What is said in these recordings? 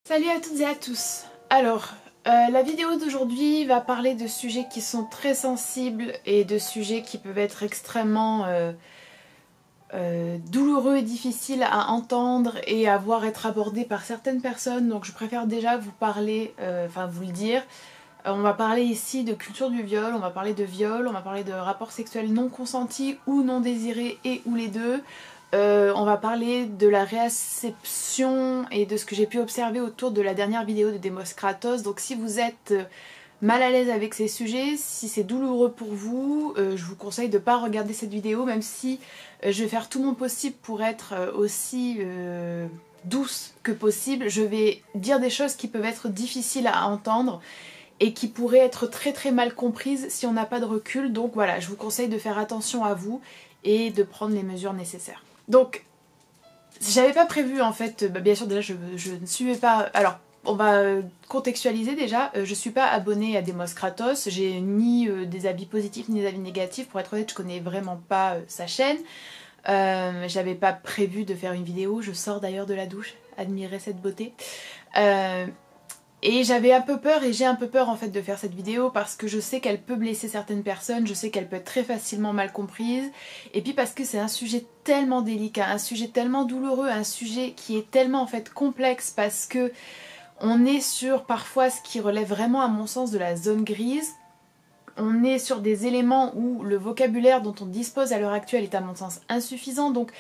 Salut à toutes et à tous. Alors, la vidéo d'aujourd'hui va parler de sujets qui sont très sensibles et de sujets qui peuvent être extrêmement douloureux et difficiles à entendre et à voir être abordés par certaines personnes. Donc je préfère déjà vous parler, vous le dire. On va parler ici de culture du viol, on va parler de viol, on va parler de rapports sexuels non consentis ou non désirés et ou les deux. On va parler de la réacception et de ce que j'ai pu observer autour de la dernière vidéo de Demos Kratos. Donc si vous êtes mal à l'aise avec ces sujets, si c'est douloureux pour vous, je vous conseille de ne pas regarder cette vidéo, même si je vais faire tout mon possible pour être aussi douce que possible. Je vais dire des choses qui peuvent être difficiles à entendre et qui pourraient être très très mal comprises si on n'a pas de recul. Donc voilà, je vous conseille de faire attention à vous et de prendre les mesures nécessaires. Donc, j'avais pas prévu en fait, bien sûr déjà je ne suivais pas, alors on va contextualiser déjà, je suis pas abonnée à Demos Kratos, j'ai ni des avis positifs ni des avis négatifs, pour être honnête je connais vraiment pas sa chaîne, j'avais pas prévu de faire une vidéo, je sors d'ailleurs de la douche, admirez cette beauté. Et j'avais un peu peur et j'ai un peu peur en fait de faire cette vidéo parce que je sais qu'elle peut blesser certaines personnes, je sais qu'elle peut être très facilement mal comprise et puis parce que c'est un sujet tellement délicat, un sujet tellement douloureux, un sujet qui est tellement en fait complexe parce que on est sur parfois ce qui relève vraiment à mon sens de la zone grise. On est sur des éléments où le vocabulaire dont on dispose à l'heure actuelle est à mon sens insuffisant, donc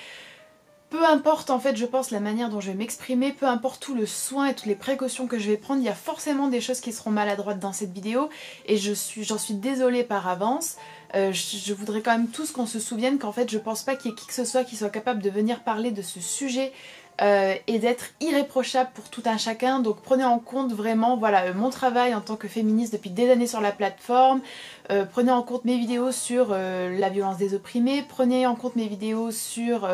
peu importe en fait je pense la manière dont je vais m'exprimer, peu importe tout le soin et toutes les précautions que je vais prendre, il y a forcément des choses qui seront maladroites dans cette vidéo et j'en suis désolée par avance. Je voudrais quand même tous qu'on se souvienne qu'en fait je pense pas qu'il y ait qui que ce soit qui soit capable de venir parler de ce sujet et d'être irréprochable pour tout un chacun. Donc prenez en compte vraiment voilà, mon travail en tant que féministe depuis des années sur la plateforme, prenez en compte mes vidéos sur la violence des opprimés, prenez en compte mes vidéos sur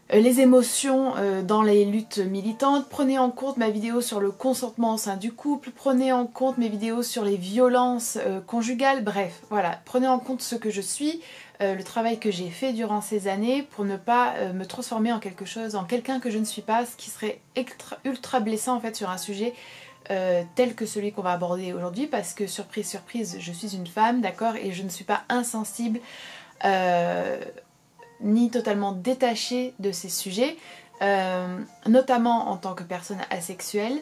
les émotions dans les luttes militantes, prenez en compte ma vidéo sur le consentement au sein du couple, prenez en compte mes vidéos sur les violences conjugales, bref, voilà, prenez en compte ce que je suis, le travail que j'ai fait durant ces années pour ne pas me transformer en quelque chose, en quelqu'un que je ne suis pas, ce qui serait ultra blessant en fait sur un sujet tel que celui qu'on va aborder aujourd'hui parce que surprise surprise, je suis une femme, d'accord, et je ne suis pas insensible ni totalement détachée de ces sujets, notamment en tant que personne asexuelle.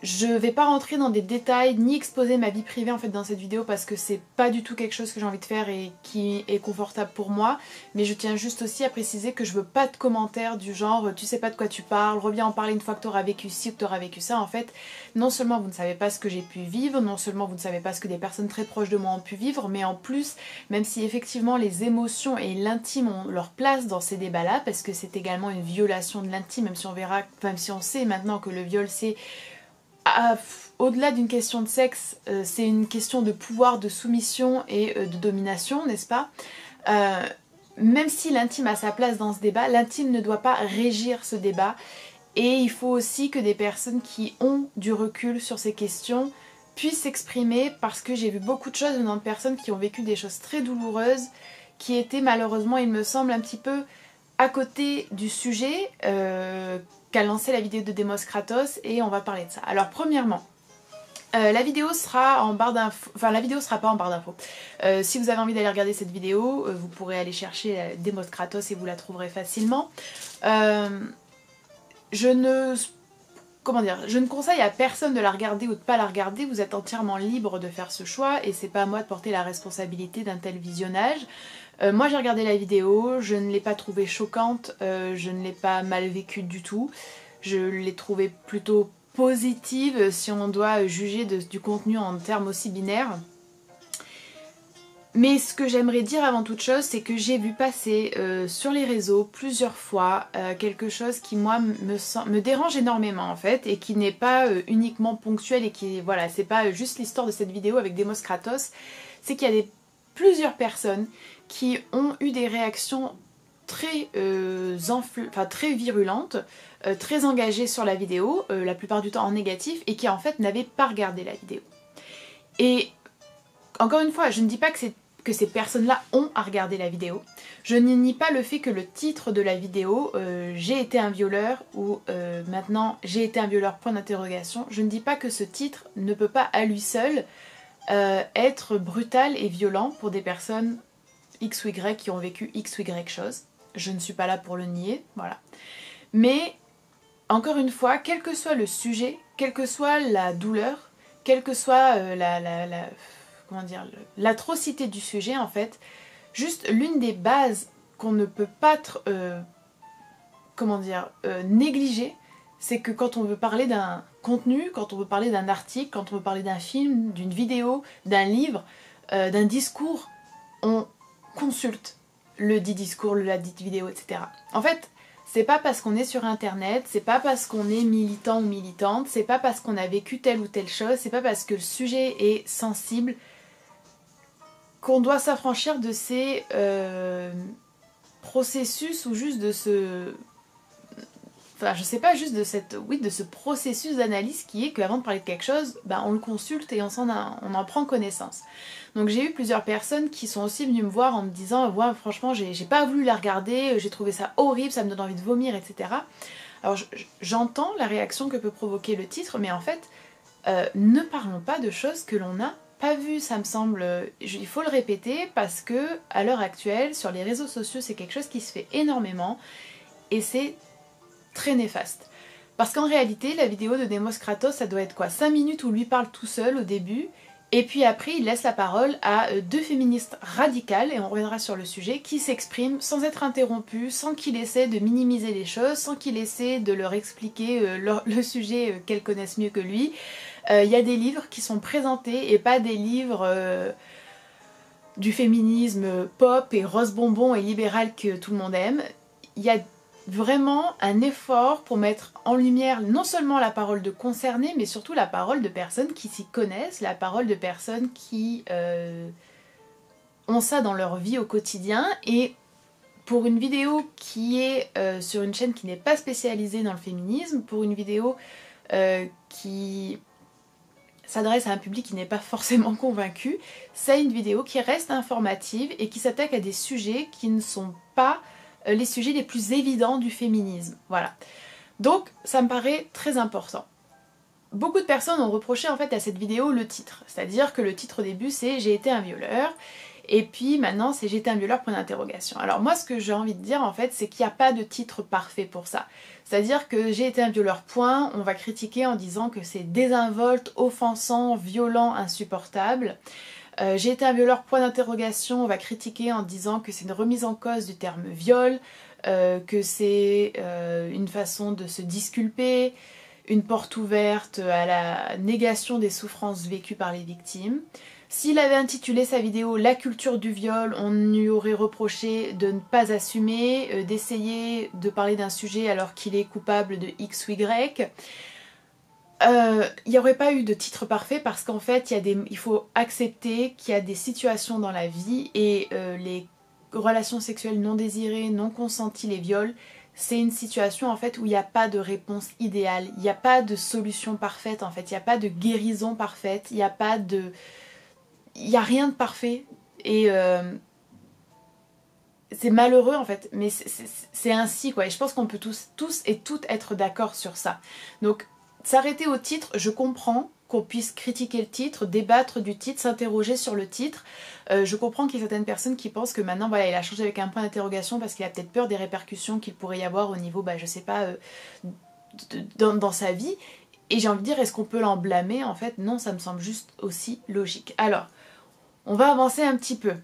Je vais pas rentrer dans des détails ni exposer ma vie privée en fait dans cette vidéo parce que c'est pas du tout quelque chose que j'ai envie de faire et qui est confortable pour moi, mais je tiens juste aussi à préciser que je veux pas de commentaires du genre tu sais pas de quoi tu parles, reviens en parler une fois que t'auras vécu ci ou que t'auras vécu ça. En fait, non seulement vous ne savez pas ce que j'ai pu vivre, non seulement vous ne savez pas ce que des personnes très proches de moi ont pu vivre, mais en plus, même si effectivement les émotions et l'intime ont leur place dans ces débats-là, parce que c'est également une violation de l'intime, même si on verra, même si on sait maintenant que le viol c'est au-delà d'une question de sexe, c'est une question de pouvoir, de soumission et de domination, n'est-ce pas? Même si l'intime a sa place dans ce débat, l'intime ne doit pas régir ce débat. Et il faut aussi que des personnes qui ont du recul sur ces questions puissent s'exprimer parce que j'ai vu beaucoup de choses venant de personnes qui ont vécu des choses très douloureuses, qui étaient malheureusement, il me semble, un petit peu à côté du sujet qu'a lancé la vidéo de Demos Kratos et on va parler de ça. Alors premièrement, la vidéo sera en barre d'infos, enfin la vidéo sera pas en barre d'infos. Si vous avez envie d'aller regarder cette vidéo, vous pourrez aller chercher Demos Kratos et vous la trouverez facilement. Je ne conseille à personne de la regarder ou de pas la regarder, vous êtes entièrement libre de faire ce choix et c'est pas à moi de porter la responsabilité d'un tel visionnage. Moi j'ai regardé la vidéo, je ne l'ai pas trouvée choquante, je ne l'ai pas mal vécue du tout, je l'ai trouvée plutôt positive si on doit juger du contenu en termes aussi binaires. Mais ce que j'aimerais dire avant toute chose, c'est que j'ai vu passer sur les réseaux plusieurs fois quelque chose qui moi me dérange énormément en fait et qui n'est pas uniquement ponctuel et qui, voilà, c'est pas juste l'histoire de cette vidéo avec Demos Kratos, c'est qu'il y a plusieurs personnes qui ont eu des réactions très virulentes, très engagées sur la vidéo, la plupart du temps en négatif, et qui en fait n'avaient pas regardé la vidéo. Et encore une fois, je ne dis pas que c'est que ces personnes-là ont à regarder la vidéo. Je ne nie pas le fait que le titre de la vidéo, j'ai été un violeur, ou maintenant j'ai été un violeur, point d'interrogation. Je ne dis pas que ce titre ne peut pas à lui seul être brutal et violent pour des personnes X ou Y qui ont vécu X ou Y choses. Je ne suis pas là pour le nier, voilà. Mais, encore une fois, quel que soit le sujet, quelle que soit la douleur, quelle que soit l'atrocité du sujet, en fait, juste l'une des bases qu'on ne peut pas négliger, c'est que quand on veut parler d'un contenu, quand on veut parler d'un article, quand on veut parler d'un film, d'une vidéo, d'un livre, d'un discours, on consulte le dit discours, la dite vidéo, etc. En fait, c'est pas parce qu'on est sur internet, c'est pas parce qu'on est militant ou militante, c'est pas parce qu'on a vécu telle ou telle chose, c'est pas parce que le sujet est sensible qu'on doit s'affranchir de ces processus ou juste de ce... Enfin, je sais pas, juste de ce processus d'analyse qui est qu'avant de parler de quelque chose, on le consulte et on en prend connaissance. Donc j'ai eu plusieurs personnes qui sont aussi venues me voir en me disant « Ouais, franchement, j'ai pas voulu la regarder, j'ai trouvé ça horrible, ça me donne envie de vomir, etc. » Alors j'entends la réaction que peut provoquer le titre, mais en fait, ne parlons pas de choses que l'on n'a pas vues, ça me semble... il faut le répéter parce que à l'heure actuelle, sur les réseaux sociaux, c'est quelque chose qui se fait énormément et c'est très néfaste. Parce qu'en réalité, la vidéo de Demos Kratos, ça doit être quoi, 5 minutes où lui parle tout seul au début, et puis après il laisse la parole à deux féministes radicales, et on reviendra sur le sujet, qui s'expriment sans être interrompus, sans qu'il essaie de minimiser les choses, sans qu'il essaie de leur expliquer le sujet qu'elles connaissent mieux que lui. Il y a des livres qui sont présentés, et pas des livres du féminisme pop et rose bonbon et libéral que tout le monde aime. Il y a vraiment un effort pour mettre en lumière non seulement la parole de concernés, mais surtout la parole de personnes qui s'y connaissent, la parole de personnes qui ont ça dans leur vie au quotidien. Et pour une vidéo qui est sur une chaîne qui n'est pas spécialisée dans le féminisme, pour une vidéo qui s'adresse à un public qui n'est pas forcément convaincu, c'est une vidéo qui reste informative et qui s'attaque à des sujets qui ne sont pas les sujets les plus évidents du féminisme. Voilà. Donc ça me paraît très important. Beaucoup de personnes ont reproché en fait à cette vidéo le titre. C'est-à-dire que le titre au début c'est « J'ai été un violeur » et puis maintenant c'est « J'ai été un violeur » point d'interrogation. Alors moi ce que j'ai envie de dire en fait c'est qu'il n'y a pas de titre parfait pour ça. C'est-à-dire que j'ai été un violeur point, on va critiquer en disant que c'est désinvolte, offensant, violent, insupportable. J'ai été un violeur point d'interrogation, on va critiquer en disant que c'est une remise en cause du terme viol, que c'est une façon de se disculper, une porte ouverte à la négation des souffrances vécues par les victimes. S'il avait intitulé sa vidéo « La culture du viol », on lui aurait reproché de ne pas assumer, d'essayer de parler d'un sujet alors qu'il est coupable de X ou Y. Il n'y aurait pas eu de titre parfait parce qu'en fait il faut accepter qu'il y a des situations dans la vie et les relations sexuelles non désirées, non consenties, les viols, c'est une situation en fait où il n'y a pas de réponse idéale, il n'y a pas de solution parfaite en fait, il n'y a pas de guérison parfaite, il n'y a rien de parfait et c'est malheureux en fait, mais c'est ainsi quoi, et je pense qu'on peut tous et toutes être d'accord sur ça. Donc s'arrêter au titre, je comprends qu'on puisse critiquer le titre, débattre du titre, s'interroger sur le titre. Je comprends qu'il y a certaines personnes qui pensent que maintenant voilà, il a changé avec un point d'interrogation parce qu'il a peut-être peur des répercussions qu'il pourrait y avoir au niveau, je sais pas, dans sa vie. Et j'ai envie de dire, est-ce qu'on peut l'en blâmer? En fait, non, ça me semble juste aussi logique. Alors, on va avancer un petit peu.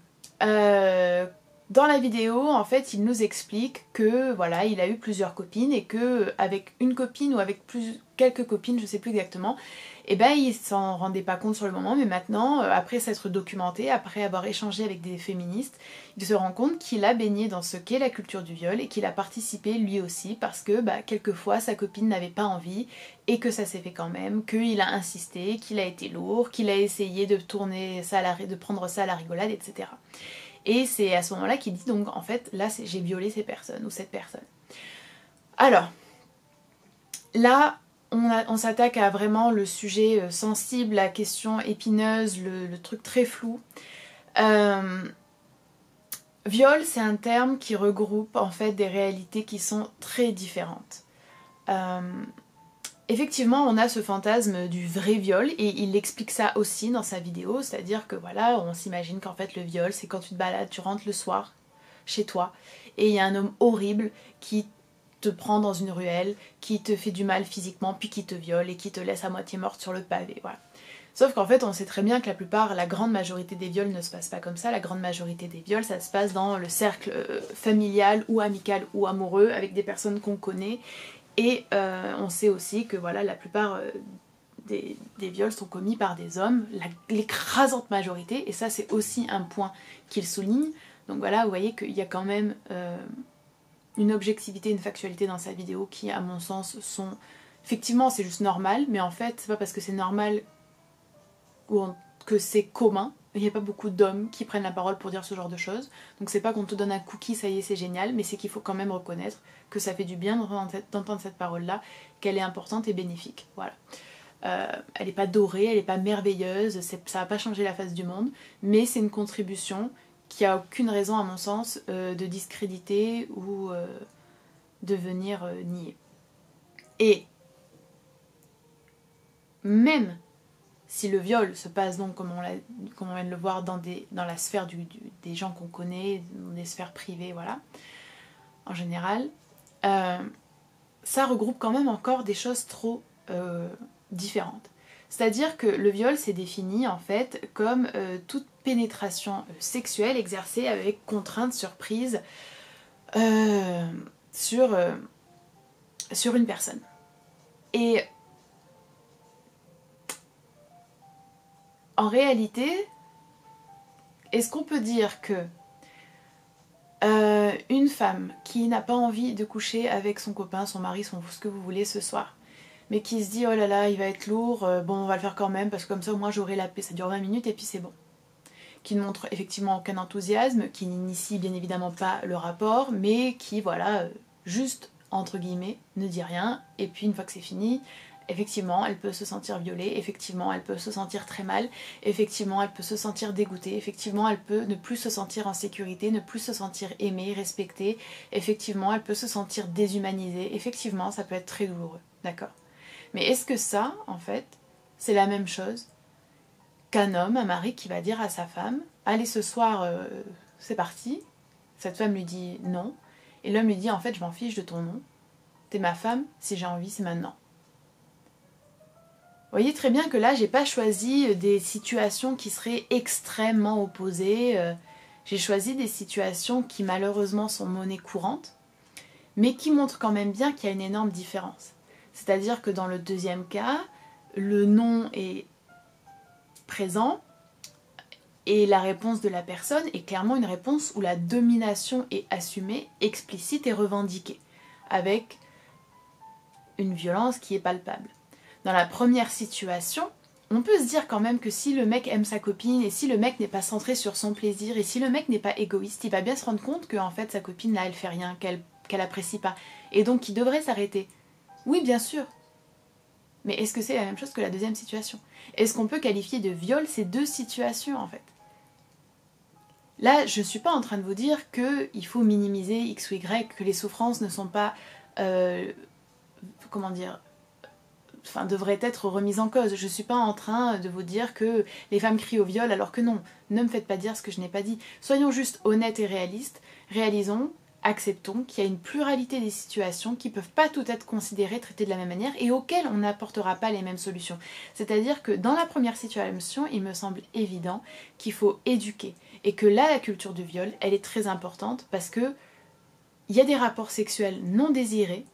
Dans la vidéo, en fait, il nous explique que voilà, il a eu plusieurs copines et que avec une copine ou avec quelques copines, je sais plus exactement, et il s'en rendait pas compte sur le moment, mais maintenant, après s'être documenté, après avoir échangé avec des féministes, il se rend compte qu'il a baigné dans ce qu'est la culture du viol et qu'il a participé lui aussi parce que quelquefois sa copine n'avait pas envie et que ça s'est fait quand même, qu'il a insisté, qu'il a été lourd, qu'il a essayé de prendre ça à la rigolade, etc. Et c'est à ce moment-là qu'il dit donc en fait là j'ai violé ces personnes ou cette personne. Alors là on s'attaque à vraiment le sujet sensible, la question épineuse, le truc très flou. Viol, c'est un terme qui regroupe en fait des réalités qui sont très différentes. Effectivement, on a ce fantasme du vrai viol et il explique ça aussi dans sa vidéo, c'est-à-dire que voilà, on s'imagine qu'en fait le viol, c'est quand tu te balades, tu rentres le soir chez toi et il y a un homme horrible qui te prend dans une ruelle, qui te fait du mal physiquement, puis qui te viole et qui te laisse à moitié morte sur le pavé, voilà. Sauf qu'en fait, on sait très bien que la grande majorité des viols ne se passe pas comme ça. La grande majorité des viols, ça se passe dans le cercle familial ou amical ou amoureux avec des personnes qu'on connaît. Et on sait aussi que voilà, la plupart des viols sont commis par des hommes, l'écrasante majorité, et ça c'est aussi un point qu'il souligne. Donc voilà, vous voyez qu'il y a quand même une objectivité, une factualité dans sa vidéo qui, à mon sens, sont... Effectivement, c'est juste normal, mais en fait, c'est pas parce que c'est normal ou que c'est commun. Il n'y a pas beaucoup d'hommes qui prennent la parole pour dire ce genre de choses. Donc c'est pas qu'on te donne un cookie, ça y est, c'est génial, mais c'est qu'il faut quand même reconnaître que ça fait du bien d'entendre cette parole-là, qu'elle est importante et bénéfique. Voilà. Elle n'est pas dorée, elle n'est pas merveilleuse, ça va pas changer la face du monde, mais c'est une contribution qui a aucune raison, à mon sens, de discréditer ou de venir nier. Et même si le viol se passe donc, comme on vient de le voir, dans la sphère des gens qu'on connaît, dans des sphères privées, voilà, en général, ça regroupe quand même encore des choses trop différentes. C'est-à-dire que le viol, c'est défini en fait comme toute pénétration sexuelle exercée avec contrainte, surprise sur une personne. Et en réalité, est-ce qu'on peut dire que une femme qui n'a pas envie de coucher avec son copain, son mari, ce que vous voulez ce soir, mais qui se dit oh là là il va être lourd, bon on va le faire quand même parce que comme ça au moins j'aurai la paix, ça dure 20 minutes et puis c'est bon, qui ne montre effectivement aucun enthousiasme, qui n'initie bien évidemment pas le rapport, mais qui voilà, juste entre guillemets, ne dit rien, et puis une fois que c'est fini, effectivement, elle peut se sentir violée, effectivement, elle peut se sentir très mal, effectivement, elle peut se sentir dégoûtée, effectivement, elle peut ne plus se sentir en sécurité, ne plus se sentir aimée, respectée, effectivement, elle peut se sentir déshumanisée, effectivement, ça peut être très douloureux, d'accord ? Mais est-ce que ça, en fait, c'est la même chose qu'un homme, un mari qui va dire à sa femme « Allez, ce soir, c'est parti ». Cette femme lui dit non, et l'homme lui dit « En fait, je m'en fiche de ton nom, t'es ma femme, si j'ai envie, c'est maintenant ». Vous voyez très bien que là, j'ai pas choisi des situations qui seraient extrêmement opposées. J'ai choisi des situations qui malheureusement sont monnaie courante, mais qui montrent quand même bien qu'il y a une énorme différence. C'est-à-dire que dans le deuxième cas, le non est présent et la réponse de la personne est clairement une réponse où la domination est assumée, explicite et revendiquée, avec une violence qui est palpable. Dans la première situation, on peut se dire quand même que si le mec aime sa copine et si le mec n'est pas centré sur son plaisir et si le mec n'est pas égoïste, il va bien se rendre compte que en fait sa copine là elle fait rien, qu'elle apprécie pas et donc qu'il devrait s'arrêter. Oui bien sûr, mais est-ce que c'est la même chose que la deuxième situation? Est-ce qu'on peut qualifier de viol ces deux situations en fait? Là je suis pas en train de vous dire qu'il faut minimiser X ou Y, que les souffrances ne sont pas comment dire, enfin, devrait être remise en cause. Je ne suis pas en train de vous dire que les femmes crient au viol alors que non. Ne me faites pas dire ce que je n'ai pas dit. Soyons juste honnêtes et réalistes. Réalisons, acceptons qu'il y a une pluralité des situations qui ne peuvent pas toutes être considérées, traitées de la même manière et auxquelles on n'apportera pas les mêmes solutions. C'est-à-dire que dans la première situation, il me semble évident qu'il faut éduquer et que là, la culture du viol, elle est très importante parce que il y a des rapports sexuels non désirés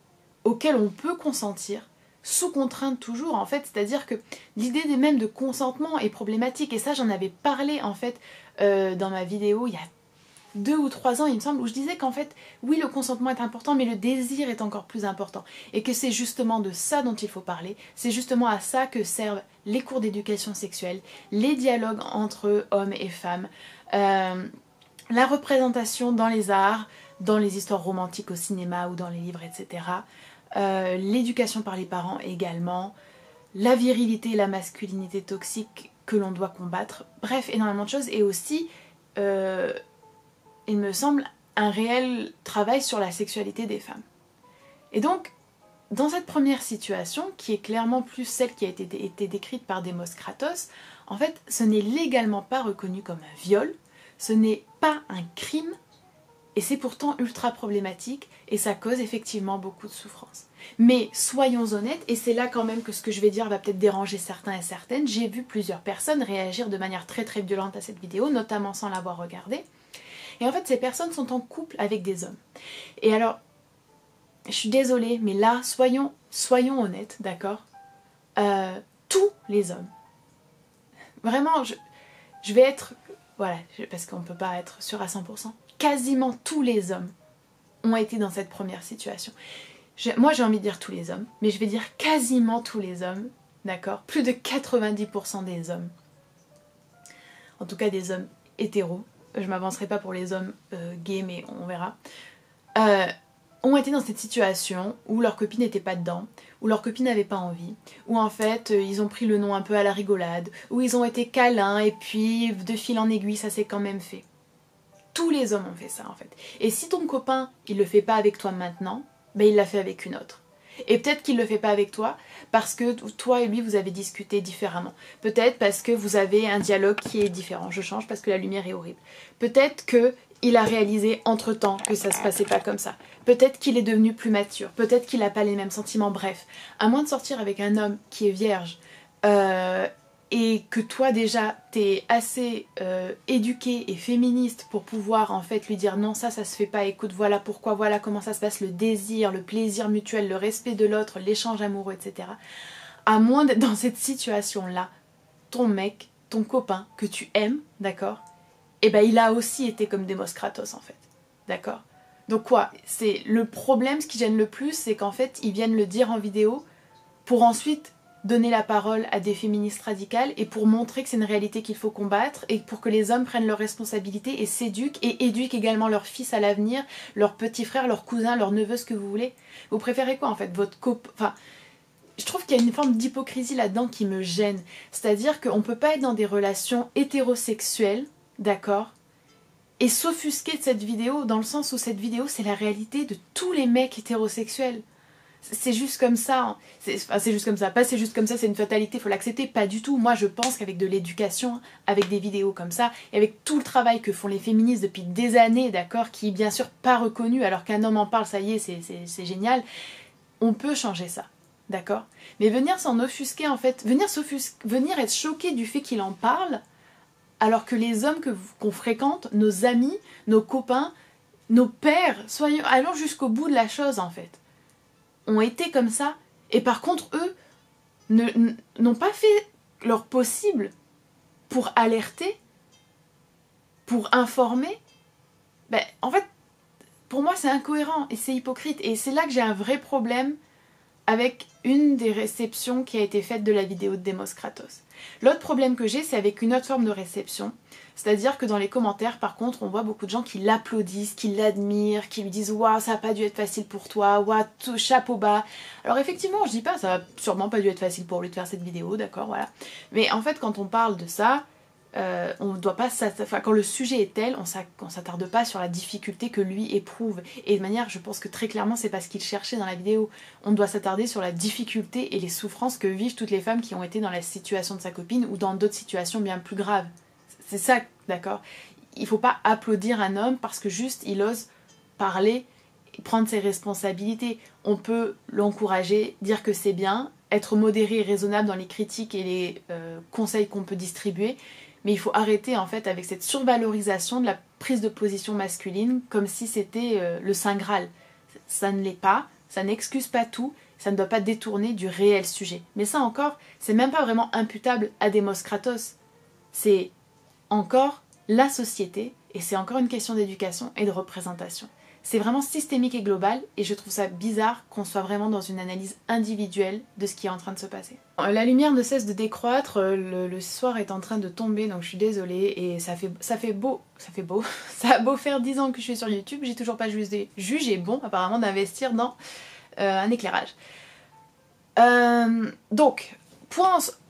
auxquels on peut consentir sous contrainte toujours en fait, c'est-à-dire que l'idée même de consentement est problématique et ça j'en avais parlé en fait dans ma vidéo il y a 2 ou 3 ans il me semble où je disais qu'en fait oui le consentement est important mais le désir est encore plus important et que c'est justement de ça dont il faut parler, c'est justement à ça que servent les cours d'éducation sexuelle, les dialogues entre hommes et femmes, la représentation dans les arts, dans les histoires romantiques au cinéma ou dans les livres etc. L'éducation par les parents également, la virilité et la masculinité toxique que l'on doit combattre, bref, énormément de choses, et aussi il me semble, un réel travail sur la sexualité des femmes. Et donc, dans cette première situation, qui est clairement plus celle qui a été décrite par Démos Kratos, en fait, ce n'est légalement pas reconnu comme un viol, ce n'est pas un crime, et c'est pourtant ultra problématique, et ça cause effectivement beaucoup de souffrance. Mais soyons honnêtes, et c'est là quand même que ce que je vais dire va peut-être déranger certains et certaines, j'ai vu plusieurs personnes réagir de manière très très violente à cette vidéo, notamment sans l'avoir regardée. Et en fait, ces personnes sont en couple avec des hommes. Et alors, je suis désolée, mais là, soyons honnêtes, d'accord, tous les hommes, vraiment, je vais être, voilà, parce qu'on ne peut pas être sûr à 100%, quasiment tous les hommes ont été dans cette première situation. Moi, j'ai envie de dire tous les hommes, mais je vais dire quasiment tous les hommes, d'accord, plus de 90% des hommes, en tout cas des hommes hétéros, je m'avancerai pas pour les hommes gays, mais on verra, ont été dans cette situation où leur copine n'était pas dedans, où leur copine n'avait pas envie, où en fait ils ont pris le nom un peu à la rigolade, où ils ont été câlins et puis de fil en aiguille ça s'est quand même fait. Tous les hommes ont fait ça en fait. Et si ton copain il le fait pas avec toi maintenant, ben il l'a fait avec une autre. Et peut-être qu'il le fait pas avec toi parce que toi et lui vous avez discuté différemment. Peut-être parce que vous avez un dialogue qui est différent. Je change parce que la lumière est horrible. Peut-être que il a réalisé entre-temps que ça se passait pas comme ça. Peut-être qu'il est devenu plus mature. Peut-être qu'il n'a pas les mêmes sentiments. Bref, à moins de sortir avec un homme qui est vierge et que toi déjà t'es assez éduqué et féministe pour pouvoir en fait lui dire non ça se fait pas, écoute voilà pourquoi, voilà comment ça se passe, le désir, le plaisir mutuel, le respect de l'autre, l'échange amoureux, etc. À moins d'être dans cette situation là, ton mec, ton copain que tu aimes, d'accord, et ben il a aussi été comme Démos Kratos en fait, d'accord. Donc quoi, c'est le problème, ce qui gêne le plus, c'est qu'en fait ils viennent le dire en vidéo pour ensuite donner la parole à des féministes radicales et pour montrer que c'est une réalité qu'il faut combattre et pour que les hommes prennent leurs responsabilités et s'éduquent et éduquent également leurs fils à l'avenir, leurs petits frères, leurs cousins, leurs neveux, ce que vous voulez. Vous préférez quoi en fait, votre enfin, je trouve qu'il y a une forme d'hypocrisie là-dedans qui me gêne. C'est-à-dire qu'on ne peut pas être dans des relations hétérosexuelles, d'accord, et s'offusquer de cette vidéo dans le sens où cette vidéo c'est la réalité de tous les mecs hétérosexuels. C'est juste comme ça, c'est juste comme ça, pas c'est juste comme ça, c'est une fatalité, faut l'accepter, pas du tout. Moi je pense qu'avec de l'éducation, avec des vidéos comme ça, et avec tout le travail que font les féministes depuis des années, d'accord, qui est bien sûr pas reconnu, alors qu'un homme en parle, ça y est, c'est génial, on peut changer ça, d'accord. Mais venir s'en offusquer en fait, venir être choqué du fait qu'il en parle, alors que les hommes qu'on fréquente, nos amis, nos copains, nos pères, allons jusqu'au bout de la chose en fait, ont été comme ça, et par contre eux n'ont pas fait leur possible pour alerter, pour informer. Ben, en fait, pour moi c'est incohérent et c'est hypocrite, et c'est là que j'ai un vrai problème avec une des réceptions qui a été faite de la vidéo de Démos Kratos. L'autre problème que j'ai, c'est avec une autre forme de réception, c'est-à-dire que dans les commentaires, par contre, on voit beaucoup de gens qui l'applaudissent, qui l'admirent, qui lui disent « Waouh, ça n'a pas dû être facile pour toi, waouh, chapeau bas ». Alors effectivement, je dis pas, ça n'a sûrement pas dû être facile pour lui de faire cette vidéo, d'accord, voilà. Mais en fait, quand on parle de ça, on ne doit pas, enfin, quand le sujet est tel, on s'attarde pas sur la difficulté que lui éprouve. Et de manière, je pense que très clairement, c'est pas ce qu'il cherchait dans la vidéo. On doit s'attarder sur la difficulté et les souffrances que vivent toutes les femmes qui ont été dans la situation de sa copine ou dans d'autres situations bien plus graves. C'est ça, d'accord. Il faut pas applaudir un homme parce que juste il ose parler, prendre ses responsabilités. On peut l'encourager, dire que c'est bien, être modéré et raisonnable dans les critiques et les conseils qu'on peut distribuer. Mais il faut arrêter en fait avec cette survalorisation de la prise de position masculine comme si c'était le Saint Graal. Ça ne l'est pas, ça n'excuse pas tout, ça ne doit pas détourner du réel sujet. Mais ça encore, c'est même pas vraiment imputable à Démos Kratos. C'est encore la société et c'est encore une question d'éducation et de représentation. C'est vraiment systémique et global et je trouve ça bizarre qu'on soit vraiment dans une analyse individuelle de ce qui est en train de se passer. La lumière ne cesse de décroître, le soir est en train de tomber donc je suis désolée et ça fait beau, ça a beau faire 10 ans que je suis sur YouTube, j'ai toujours pas jugé bon apparemment d'investir dans un éclairage. Donc,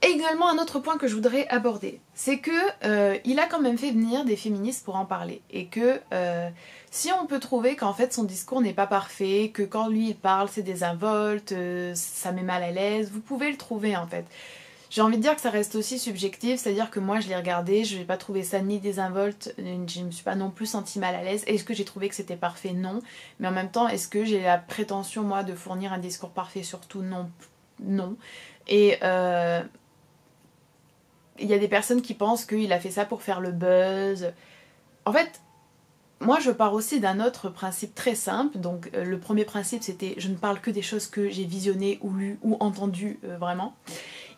Également un autre point que je voudrais aborder, c'est que il a quand même fait venir des féministes pour en parler et que si on peut trouver qu'en fait son discours n'est pas parfait, que quand lui il parle c'est désinvolte, ça met mal à l'aise, vous pouvez le trouver en fait. J'ai envie de dire que ça reste aussi subjectif, c'est-à-dire que moi je l'ai regardé, je n'ai pas trouvé ça ni désinvolte, je ne me suis pas non plus sentie mal à l'aise. Est-ce que j'ai trouvé que c'était parfait? Non. Mais en même temps, est-ce que j'ai la prétention moi de fournir un discours parfait? Surtout non. Non. Et il y a des personnes qui pensent qu'il a fait ça pour faire le buzz. En fait, moi je pars aussi d'un autre principe très simple. Donc le premier principe c'était je ne parle que des choses que j'ai visionnées ou lues ou entendues vraiment.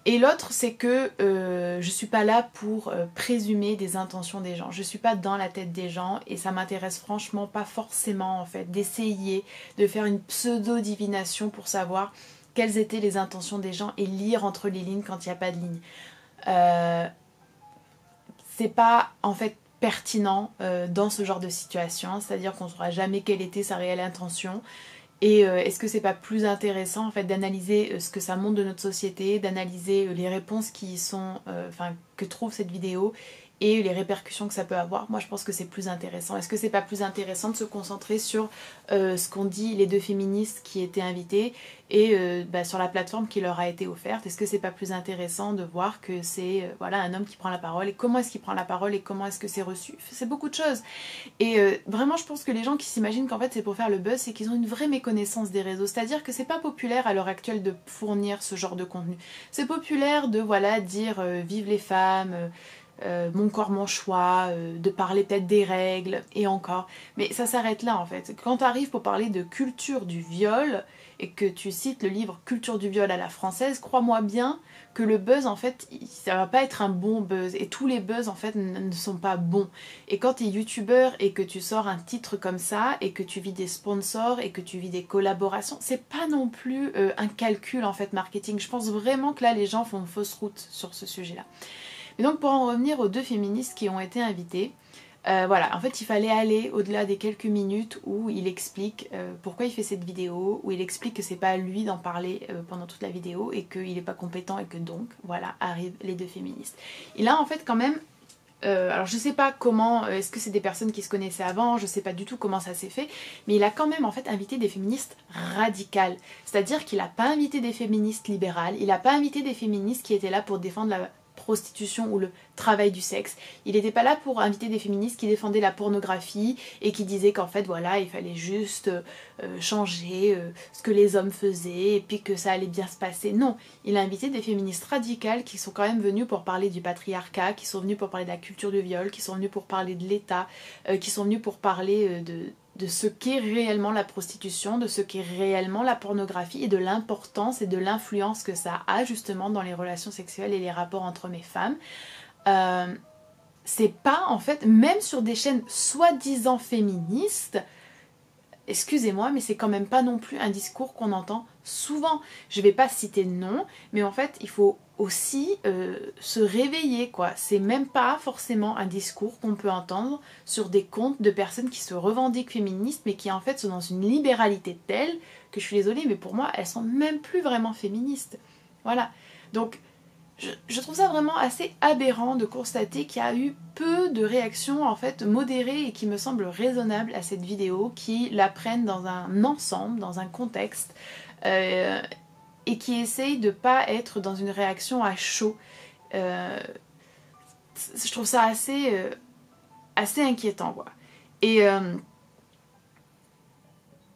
Et l'autre c'est que je suis pas là pour présumer des intentions des gens. Je suis pas dans la tête des gens et ça m'intéresse franchement pas forcément en fait d'essayer de faire une pseudo-divination pour savoir quelles étaient les intentions des gens et lire entre les lignes quand il n'y a pas de ligne. C'est pas en fait pertinent dans ce genre de situation, c'est-à-dire qu'on ne saura jamais quelle était sa réelle intention. Et est-ce que c'est pas plus intéressant en fait d'analyser ce que ça montre de notre société, d'analyser les réponses qui sont, que trouve cette vidéo et les répercussions que ça peut avoir? Moi je pense que c'est plus intéressant. Est-ce que c'est pas plus intéressant de se concentrer sur ce qu'ont dit les deux féministes qui étaient invitées et sur la plateforme qui leur a été offerte? Est-ce que c'est pas plus intéressant de voir que c'est voilà, un homme qui prend la parole et comment est-ce qu'il prend la parole et comment est-ce que c'est reçu? C'est beaucoup de choses. Et vraiment je pense que les gens qui s'imaginent qu'en fait c'est pour faire le buzz, c'est qu'ils ont une vraie méconnaissance des réseaux. C'est-à-dire que c'est pas populaire à l'heure actuelle de fournir ce genre de contenu. C'est populaire de voilà dire vive les femmes, mon corps, mon choix, de parler peut-être des règles, et encore. Mais ça s'arrête là en fait. Quand tu arrives pour parler de culture du viol, et que tu cites le livre Culture du viol à la française, crois-moi bien que le buzz en fait, ça va pas être un bon buzz. Et tous les buzz en fait ne sont pas bons. Et quand tu es youtubeur et que tu sors un titre comme ça, et que tu vis des sponsors, et que tu vis des collaborations, c'est pas non plus un calcul en fait marketing. Je pense vraiment que là les gens font une fausse route sur ce sujet-là. Et donc pour en revenir aux deux féministes qui ont été invitées, voilà, en fait il fallait aller au-delà des quelques minutes où il explique pourquoi il fait cette vidéo, où il explique que c'est pas à lui d'en parler pendant toute la vidéo et qu'il n'est pas compétent et que donc, voilà, arrivent les deux féministes. Il a en fait quand même, alors je sais pas comment, est-ce que c'est des personnes qui se connaissaient avant, je sais pas du tout comment ça s'est fait, mais il a quand même en fait invité des féministes radicales. C'est-à-dire qu'il n'a pas invité des féministes libérales, il n'a pas invité des féministes qui étaient là pour défendre la prostitution ou le travail du sexe. Il n'était pas là pour inviter des féministes qui défendaient la pornographie et qui disaient qu'en fait voilà il fallait juste changer ce que les hommes faisaient et puis que ça allait bien se passer. Non, il a invité des féministes radicales qui sont quand même venues pour parler du patriarcat, qui sont venues pour parler de la culture du viol, qui sont venues pour parler de l'État, qui sont venues pour parler de ce qu'est réellement la prostitution, de ce qu'est réellement la pornographie et de l'importance et de l'influence que ça a justement dans les relations sexuelles et les rapports entre hommes et femmes. C'est pas en fait, même sur des chaînes soi-disant féministes, excusez-moi, mais c'est quand même pas non plus un discours qu'on entend souvent. Je vais pas citer de nom, mais en fait, il faut aussi se réveiller, quoi. C'est même pas forcément un discours qu'on peut entendre sur des comptes de personnes qui se revendiquent féministes, mais qui en fait sont dans une libéralité telle que je suis désolée, mais pour moi, elles sont même plus vraiment féministes. Voilà. Donc, je trouve ça vraiment assez aberrant de constater qu'il y a eu peu de réactions en fait modérées et qui me semblent raisonnables à cette vidéo, qui la prennent dans un ensemble, dans un contexte et qui essayent de pas être dans une réaction à chaud. Je trouve ça assez inquiétant quoi. Et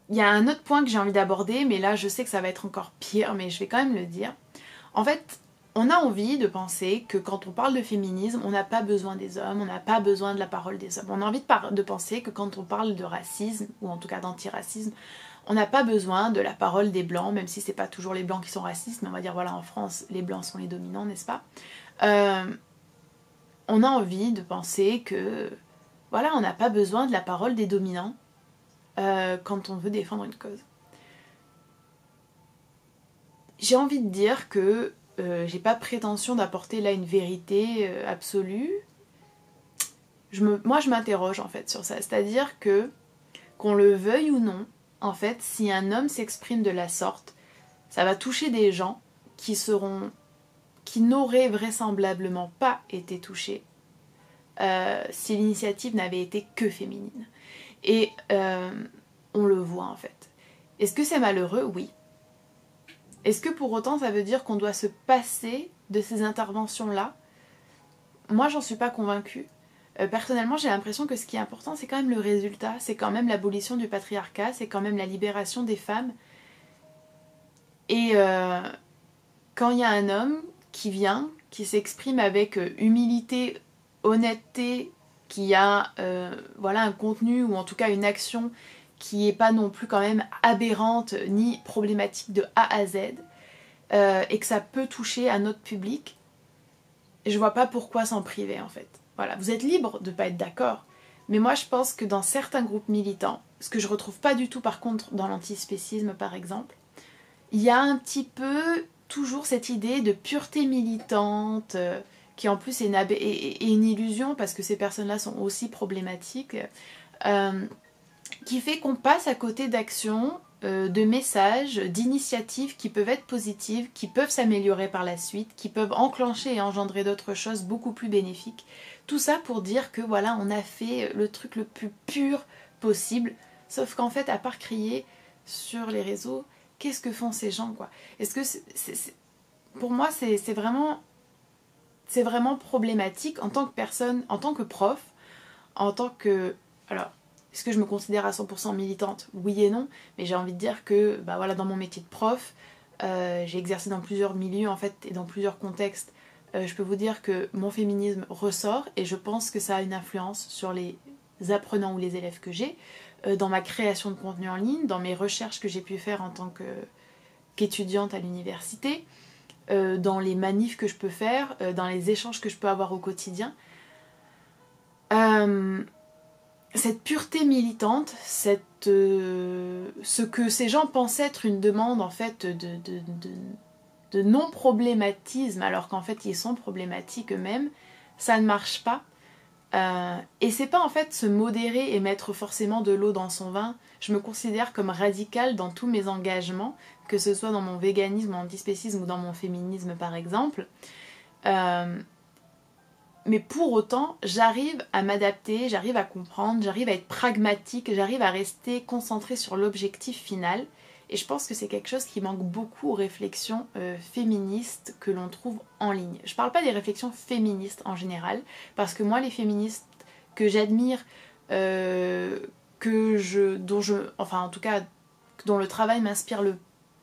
il y a un autre point que j'ai envie d'aborder, mais là je sais que ça va être encore pire, mais je vais quand même le dire. En fait, on a envie de penser que quand on parle de féminisme, on n'a pas besoin des hommes, on n'a pas besoin de la parole des hommes. On a envie de penser que quand on parle de racisme, ou en tout cas d'antiracisme, on n'a pas besoin de la parole des blancs, même si c'est pas toujours les blancs qui sont racistes, mais on va dire voilà, en France, les blancs sont les dominants, n'est-ce pas? On a envie de penser que voilà, on n'a pas besoin de la parole des dominants quand on veut défendre une cause. J'ai envie de dire que j'ai pas prétention d'apporter là une vérité absolue. Moi je m'interroge en fait sur ça, c'est-à-dire que qu'on le veuille ou non, en fait si un homme s'exprime de la sorte, ça va toucher des gens qui seront qui n'auraient vraisemblablement pas été touchés si l'initiative n'avait été que féminine. Et on le voit en fait. Est-ce que c'est malheureux? Oui. Est-ce que pour autant ça veut dire qu'on doit se passer de ces interventions-là? Moi j'en suis pas convaincue. Personnellement j'ai l'impression que ce qui est important c'est quand même le résultat, c'est quand même l'abolition du patriarcat, c'est quand même la libération des femmes. Et quand il y a un homme qui vient, qui s'exprime avec humilité, honnêteté, qui a voilà, un contenu ou en tout cas une action qui n'est pas non plus quand même aberrante ni problématique de A à Z, et que ça peut toucher à notre public, je vois pas pourquoi s'en priver en fait. Voilà, vous êtes libre de ne pas être d'accord, mais moi je pense que dans certains groupes militants, ce que je retrouve pas du tout par contre dans l'antispécisme par exemple, il y a un petit peu toujours cette idée de pureté militante, qui en plus est une illusion parce que ces personnes-là sont aussi problématiques, qui fait qu'on passe à côté d'actions, de messages, d'initiatives qui peuvent être positives, qui peuvent s'améliorer par la suite, qui peuvent enclencher et engendrer d'autres choses beaucoup plus bénéfiques. Tout ça pour dire que voilà, on a fait le truc le plus pur possible, sauf qu'en fait, à part crier sur les réseaux, qu'est-ce que font ces gens, quoi? Est-ce que pour moi, c'est vraiment problématique en tant que personne, en tant que prof, en tant que... Alors, est-ce que je me considère à 100% militante? Oui et non, mais j'ai envie de dire que bah voilà, dans mon métier de prof, j'ai exercé dans plusieurs milieux en fait et dans plusieurs contextes. Je peux vous dire que mon féminisme ressort et je pense que ça a une influence sur les apprenants ou les élèves que j'ai, dans ma création de contenu en ligne, dans mes recherches que j'ai pu faire en tant qu'étudiante à l'université, dans les manifs que je peux faire, dans les échanges que je peux avoir au quotidien. Cette pureté militante, ce que ces gens pensent être une demande en fait de non-problématisme, alors qu'en fait ils sont problématiques eux-mêmes, ça ne marche pas. Et c'est pas en fait se modérer et mettre forcément de l'eau dans son vin. Je me considère comme radicale dans tous mes engagements, que ce soit dans mon véganisme, mon antispécisme ou dans mon féminisme par exemple. Mais pour autant, j'arrive à m'adapter, j'arrive à comprendre, j'arrive à être pragmatique, j'arrive à rester concentrée sur l'objectif final. Et je pense que c'est quelque chose qui manque beaucoup aux réflexions féministes que l'on trouve en ligne. Je parle pas des réflexions féministes en général, parce que moi les féministes que j'admire, enfin en tout cas, dont le travail m'inspire le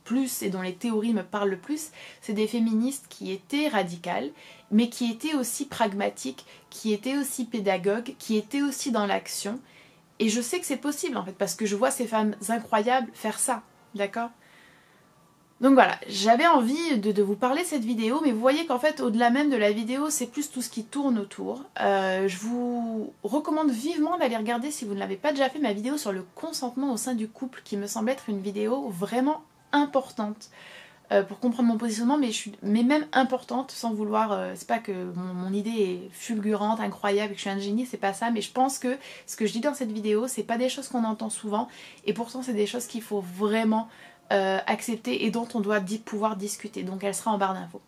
plus et dont les théories me parlent le plus, c'est des féministes qui étaient radicales, mais qui étaient aussi pragmatiques, qui étaient aussi pédagogues, qui étaient aussi dans l'action. Et je sais que c'est possible en fait, parce que je vois ces femmes incroyables faire ça, d'accord? Donc voilà, j'avais envie de vous parler de cette vidéo, mais vous voyez qu'en fait, au-delà même de la vidéo, c'est plus tout ce qui tourne autour. Je vous recommande vivement d'aller regarder, si vous ne l'avez pas déjà fait, ma vidéo sur le consentement au sein du couple, qui me semble être une vidéo vraiment importante pour comprendre mon positionnement, mais même importante, sans vouloir... c'est pas que mon idée est fulgurante, incroyable, que je suis un génie, c'est pas ça, mais je pense que ce que je dis dans cette vidéo, c'est pas des choses qu'on entend souvent, et pourtant c'est des choses qu'il faut vraiment accepter et dont on doit pouvoir discuter, donc elle sera en barre d'infos.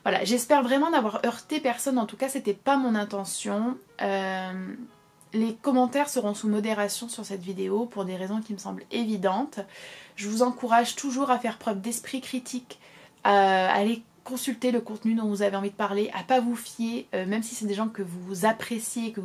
Voilà, j'espère vraiment n'avoir heurté personne, en tout cas c'était pas mon intention. Les commentaires seront sous modération sur cette vidéo pour des raisons qui me semblent évidentes. Je vous encourage toujours à faire preuve d'esprit critique, à aller consulter le contenu dont vous avez envie de parler, à pas vous fier, même si c'est des gens que vous appréciez, que